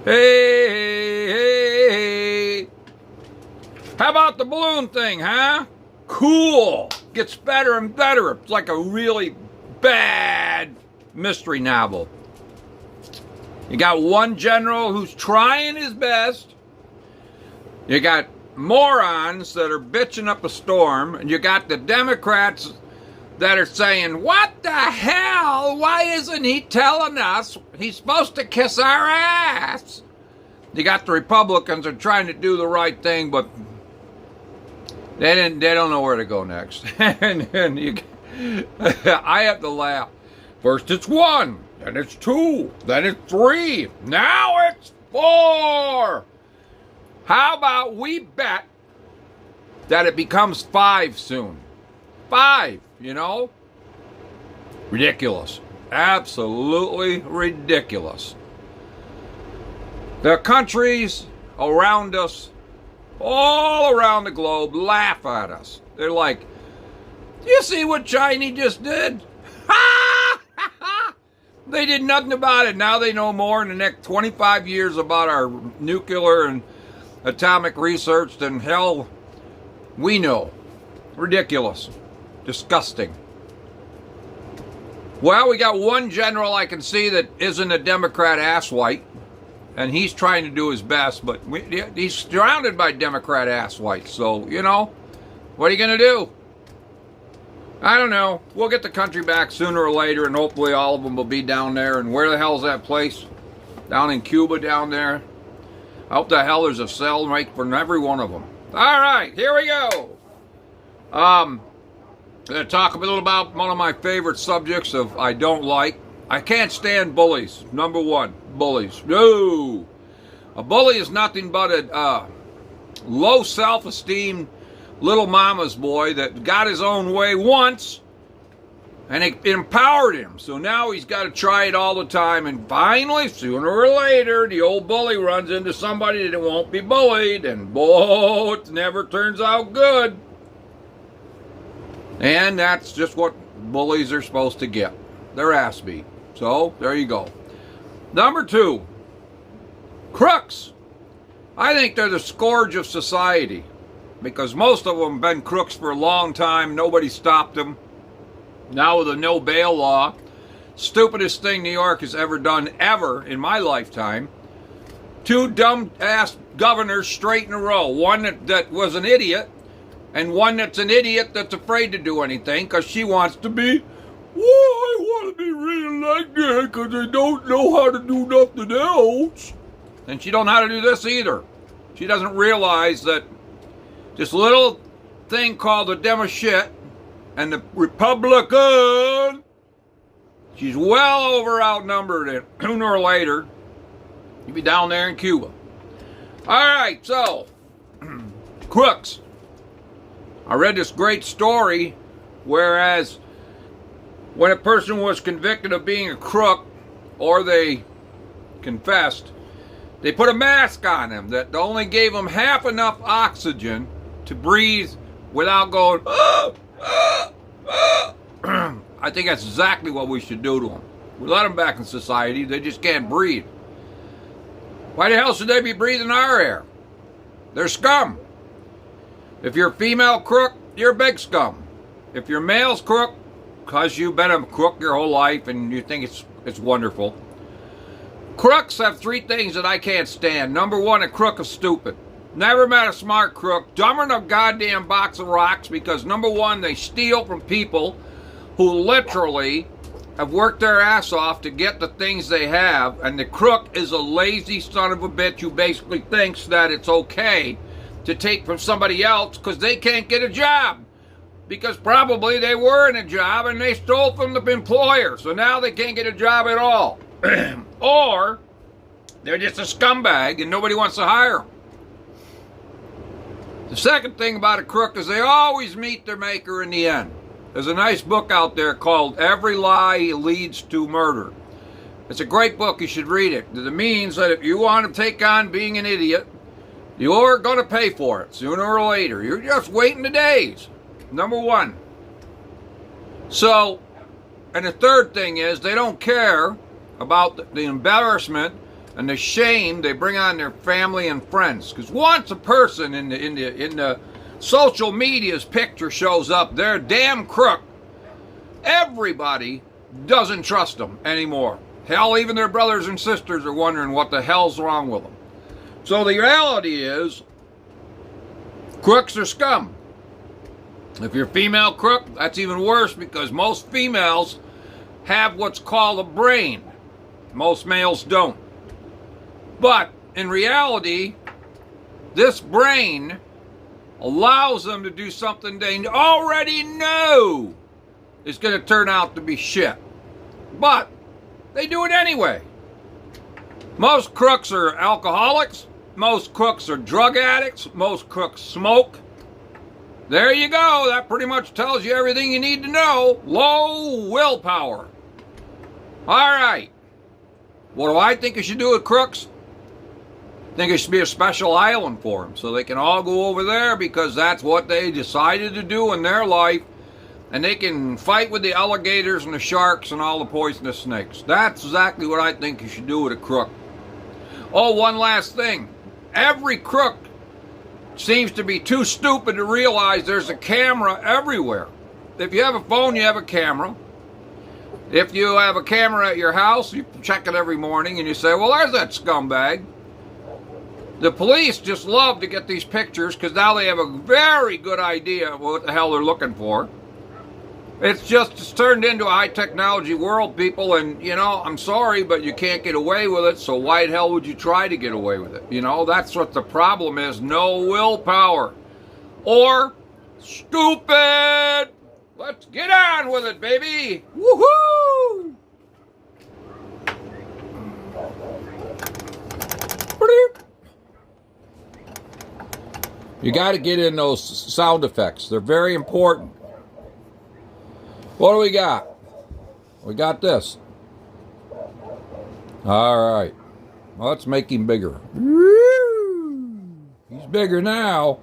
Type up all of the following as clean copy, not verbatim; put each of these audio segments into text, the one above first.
Hey, hey, hey. How about the balloon thing, huh? Cool. Gets better and better. It's like a really bad mystery novel. You got one general who's trying his best. You got morons that are bitching up a storm. And you got the Democrats that are saying, what the hell? Why isn't he telling us he's supposed to kiss our ass? You got the Republicans that are trying to do the right thing, but they don't know where to go next. and I have to laugh. First it's 1, then it's 2, then it's 3, now it's 4. How about we bet that it becomes 5 soon? 5, you know? Ridiculous. Absolutely ridiculous. The countries around us, all around the globe, laugh at us. They're like, you see what China just did? They did nothing about it. Now they know more in the next 25 years about our nuclear and atomic research than hell we know. Ridiculous. Disgusting. Well, we got one general I can see that isn't a Democrat asswipe, and he's trying to do his best, but he's surrounded by Democrat asswipes, so, you know, what are you going to do? I don't know. We'll get the country back sooner or later, and hopefully all of them will be down there. And where the hell's that place? Down in Cuba down there? I hope the hell there's a cell right for every one of them. All right, here we go. I'm going to talk a little about one of my favorite subjects of I don't like. I can't stand bullies. Number 1, bullies. No. A bully is nothing but a low self-esteem little mama's boy that got his own way once, and it empowered him. So now he's got to try it all the time, and finally, sooner or later, the old bully runs into somebody that won't be bullied, and boy, it never turns out good. And that's just what bullies are supposed to get. Their ass beat. So, there you go. Number 2, crooks. I think they're the scourge of society, because most of them have been crooks for a long time. Nobody stopped them. Now with the no bail law, stupidest thing New York has ever done, ever, in my lifetime. 2 dumb-ass governors straight in a row. One that was an idiot, and one that's an idiot that's afraid to do anything because she wants to be, I want to be reelected because I don't know how to do nothing else. And she don't know how to do this either. She doesn't realize that this little thing called the Demo shit and the Republican, she's well outnumbered, and sooner or later, you'll be down there in Cuba. All right, so, crooks. I read this great story, whereas when a person was convicted of being a crook, or they confessed, they put a mask on them that only gave them half enough oxygen to breathe without going, I think that's exactly what we should do to them. We let them back in society. They just can't breathe. Why the hell should they be breathing our air? They're scum. If you're a female crook, you're a big scum. If you're male's crook, because you've been a crook your whole life and you think it's wonderful. Crooks have 3 things that I can't stand. Number 1, a crook is stupid. Never met a smart crook. Dumber than a goddamn box of rocks, because number 1, they steal from people who literally have worked their ass off to get the things they have, and the crook is a lazy son of a bitch who basically thinks that it's okay to take from somebody else because they can't get a job. Because probably they were in a job and they stole from the employer, so now they can't get a job at all. Or they're just a scumbag and nobody wants to hire them. The second thing about a crook is they always meet their maker in the end. There's a nice book out there called Every Lie Leads to Murder. It's a great book. You should read it. It means that if you want to take on being an idiot, you're going to pay for it sooner or later. You're just waiting the days. Number 1. So, and the third thing is they don't care about the embarrassment and the shame they bring on their family and friends. Because once a person in the social media's picture shows up, they're a damn crook, everybody doesn't trust them anymore. Hell, even their brothers and sisters are wondering what the hell's wrong with them. So the reality is, crooks are scum. If you're a female crook, that's even worse, because most females have what's called a brain. Most males don't. But in reality, this brain allows them to do something they already know is going to turn out to be shit. But they do it anyway. Most crooks are alcoholics. Most crooks are drug addicts. Most crooks smoke. There you go. That pretty much tells you everything you need to know. Low willpower. All right. What do I think you should do with crooks? I think it should be a special island for them so they can all go over there, because that's what they decided to do in their life, and they can fight with the alligators and the sharks and all the poisonous snakes. That's exactly what I think you should do with a crook. Oh, one last thing. Every crook seems to be too stupid to realize there's a camera everywhere. If you have a phone, you have a camera. If you have a camera at your house, you check it every morning and you say, well, there's that scumbag. The police just love to get these pictures because now they have a very good idea of what the hell they're looking for. It's turned into a high technology world, people, and, you know, I'm sorry, but you can't get away with it, so why the hell would you try to get away with it? You know, that's what the problem is. No willpower. Or stupid. Let's get on with it, baby. Woohoo! You got to get in those sound effects. They're very important. What do we got? We got this. All right. Well, let's make him bigger. He's bigger now.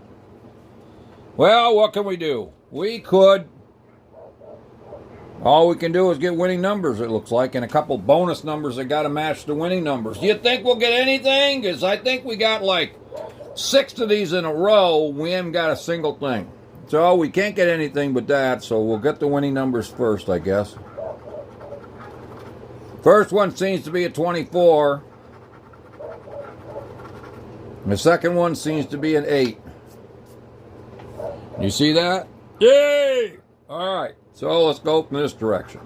Well, what can we do? All we can do is get winning numbers, it looks like, and a couple bonus numbers that got to match the winning numbers. Do you think we'll get anything? Because I think we got like 6 of these in a row. We haven't got a single thing. So we can't get anything but that, so we'll get the winning numbers first, I guess. First one seems to be a 24. The second one seems to be an 8. You see that? Yay! All right, so let's go from this direction.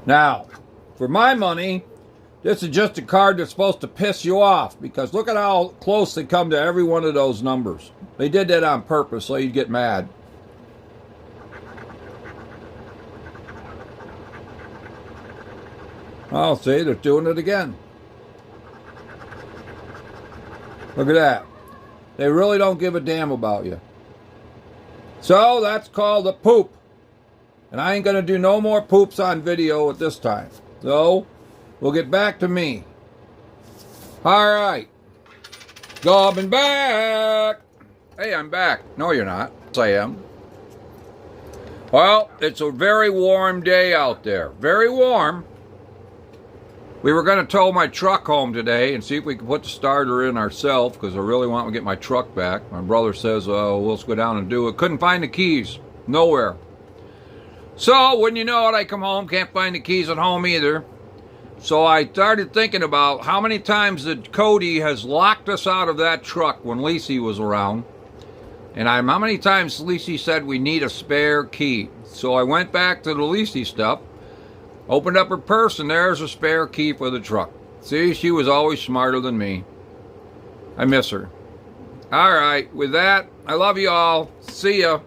Now, for my money, this is just a card that's supposed to piss you off, because look at how close they come to every one of those numbers. They did that on purpose so you'd get mad. Oh, see, they're doing it again. Look at that. They really don't give a damn about you. So that's called a poop. And I ain't going to do no more poops on video at this time. So we'll get back to me. All right. Gobbing back. Hey, I'm back. No, you're not. Yes, I am. Well, it's a very warm day out there. Very warm. We were going to tow my truck home today and see if we could put the starter in ourselves, because I really want to get my truck back. My brother says, oh, we'll just go down and do it. Couldn't find the keys. Nowhere. So, when you know it, I come home, can't find the keys at home either. So I started thinking about how many times that Cody has locked us out of that truck when Lacey was around. And how many times Lacey said we need a spare key. So I went back to the Lacey stuff, opened up her purse, and there's a spare key for the truck. See, she was always smarter than me. I miss her. All right, with that, I love you all. See ya.